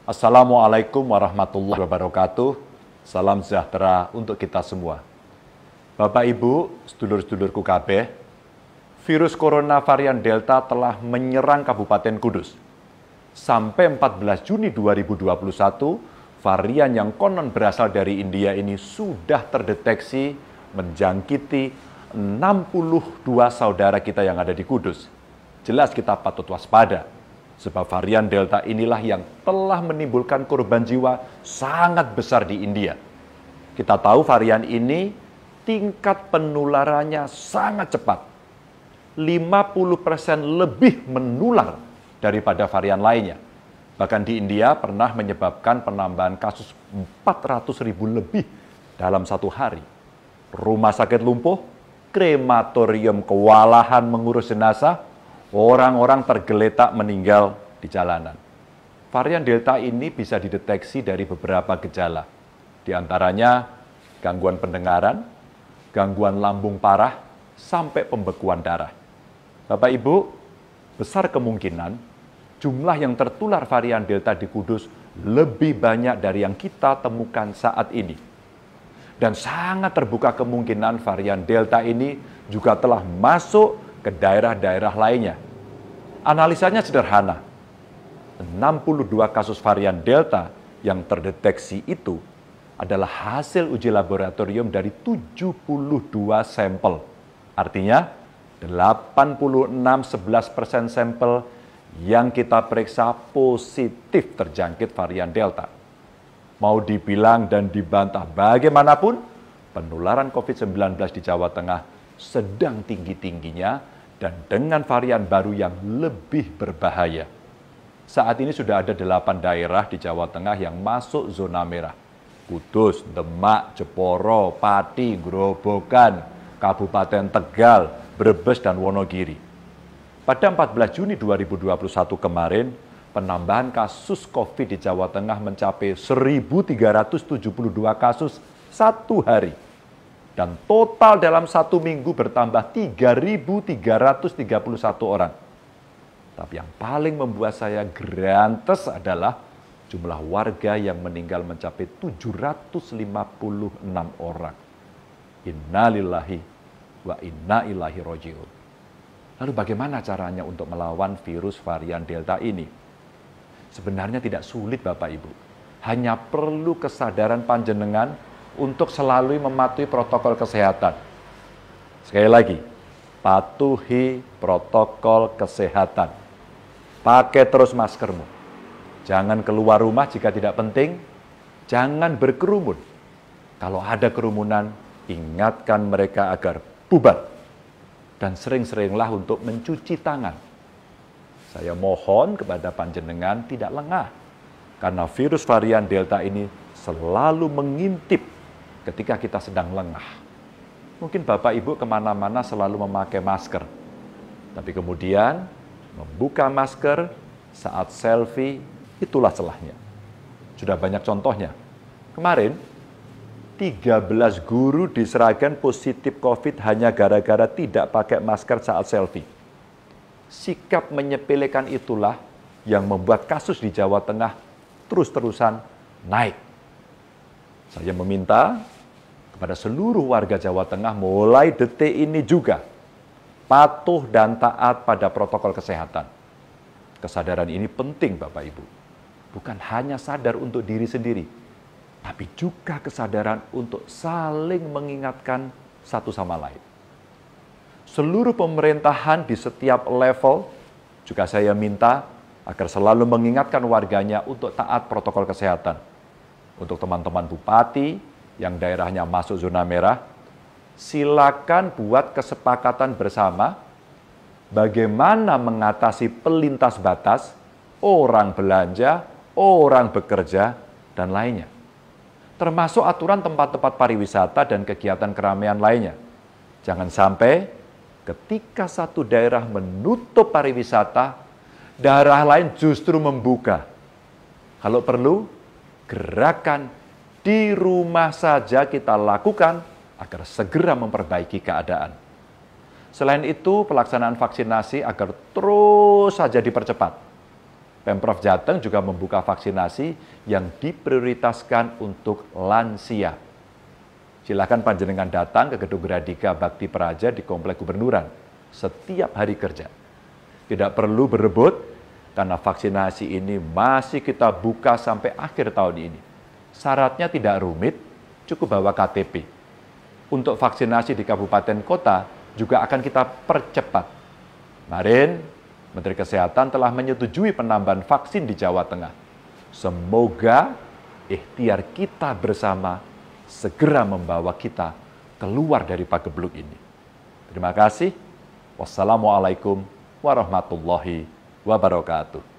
Assalamualaikum warahmatullahi wabarakatuh. Salam sejahtera untuk kita semua. Bapak Ibu, sedulur-sedulurku kabeh, virus corona varian Delta telah menyerang Kabupaten Kudus. Sampai 14 Juni 2021, varian yang konon berasal dari India ini sudah terdeteksi menjangkiti 62 saudara kita yang ada di Kudus. Jelas kita patut waspada. Sebab varian Delta inilah yang telah menimbulkan korban jiwa sangat besar di India. Kita tahu varian ini tingkat penularannya sangat cepat. 50% lebih menular daripada varian lainnya. Bahkan di India pernah menyebabkan penambahan kasus 400.000 lebih dalam satu hari. Rumah sakit lumpuh, krematorium kewalahan mengurus jenazah, orang-orang tergeletak meninggal di jalanan. Varian Delta ini bisa dideteksi dari beberapa gejala. Di antaranya gangguan pendengaran, gangguan lambung parah, sampai pembekuan darah. Bapak Ibu, besar kemungkinan jumlah yang tertular varian Delta di Kudus lebih banyak dari yang kita temukan saat ini. Dan sangat terbuka kemungkinan varian Delta ini juga telah masuk ke daerah-daerah lainnya. Analisanya sederhana. 62 kasus varian Delta yang terdeteksi itu adalah hasil uji laboratorium dari 72 sampel. Artinya 86,11% sampel yang kita periksa positif terjangkit varian Delta. Mau dibilang dan dibantah bagaimanapun, penularan COVID-19 di Jawa Tengah sedang tinggi-tingginya dan dengan varian baru yang lebih berbahaya. Saat ini sudah ada 8 daerah di Jawa Tengah yang masuk zona merah. Kudus, Demak, Jeporo, Pati, Grobogan, Kabupaten Tegal, Brebes, dan Wonogiri. Pada 14 Juni 2021 kemarin, penambahan kasus COVID di Jawa Tengah mencapai 1.372 kasus satu hari. Dan total dalam satu minggu bertambah 3.331 orang. Tapi yang paling membuat saya grantes adalah jumlah warga yang meninggal mencapai 756 orang. Innalillahi wa inna ilaihi raji'un. Lalu bagaimana caranya untuk melawan virus varian Delta ini? Sebenarnya tidak sulit Bapak Ibu. Hanya perlu kesadaran panjenengan untuk selalu mematuhi protokol kesehatan. Sekali lagi, patuhi protokol kesehatan. Pakai terus maskermu. Jangan keluar rumah jika tidak penting. Jangan berkerumun. Kalau ada kerumunan, ingatkan mereka agar bubar. Dan sering-seringlah untuk mencuci tangan. Saya mohon kepada panjenengan tidak lengah. Karena virus varian Delta ini selalu mengintip ketika kita sedang lengah. Mungkin Bapak Ibu kemana-mana selalu memakai masker. Tapi kemudian membuka masker saat selfie, itulah celahnya. Sudah banyak contohnya. Kemarin, 13 guru di Sragen positif COVID hanya gara-gara tidak pakai masker saat selfie. Sikap menyepelekan itulah yang membuat kasus di Jawa Tengah terus-terusan naik. Saya meminta kepada seluruh warga Jawa Tengah mulai detik ini juga patuh dan taat pada protokol kesehatan. Kesadaran ini penting Bapak Ibu. Bukan hanya sadar untuk diri sendiri, tapi juga kesadaran untuk saling mengingatkan satu sama lain. Seluruh pemerintahan di setiap level juga saya minta agar selalu mengingatkan warganya untuk taat protokol kesehatan. Untuk teman-teman bupati yang daerahnya masuk zona merah, silakan buat kesepakatan bersama bagaimana mengatasi pelintas batas, orang belanja, orang bekerja, dan lainnya. Termasuk aturan tempat-tempat pariwisata dan kegiatan keramaian lainnya. Jangan sampai ketika satu daerah menutup pariwisata, daerah lain justru membuka. Kalau perlu, gerakan di rumah saja kita lakukan agar segera memperbaiki keadaan. Selain itu, pelaksanaan vaksinasi agar terus saja dipercepat. Pemprov Jateng juga membuka vaksinasi yang diprioritaskan untuk lansia. Silakan panjenengan datang ke Gedung Gradika Bakti Praja di Komplek Gubernuran setiap hari kerja. Tidak perlu berebut, karena vaksinasi ini masih kita buka sampai akhir tahun ini. Syaratnya tidak rumit, cukup bawa KTP. Untuk vaksinasi di kabupaten kota juga akan kita percepat. Kemarin, Menteri Kesehatan telah menyetujui penambahan vaksin di Jawa Tengah. Semoga ikhtiar kita bersama segera membawa kita keluar dari pagebluk ini. Terima kasih. Wassalamualaikum warahmatullahi wabarakatuh.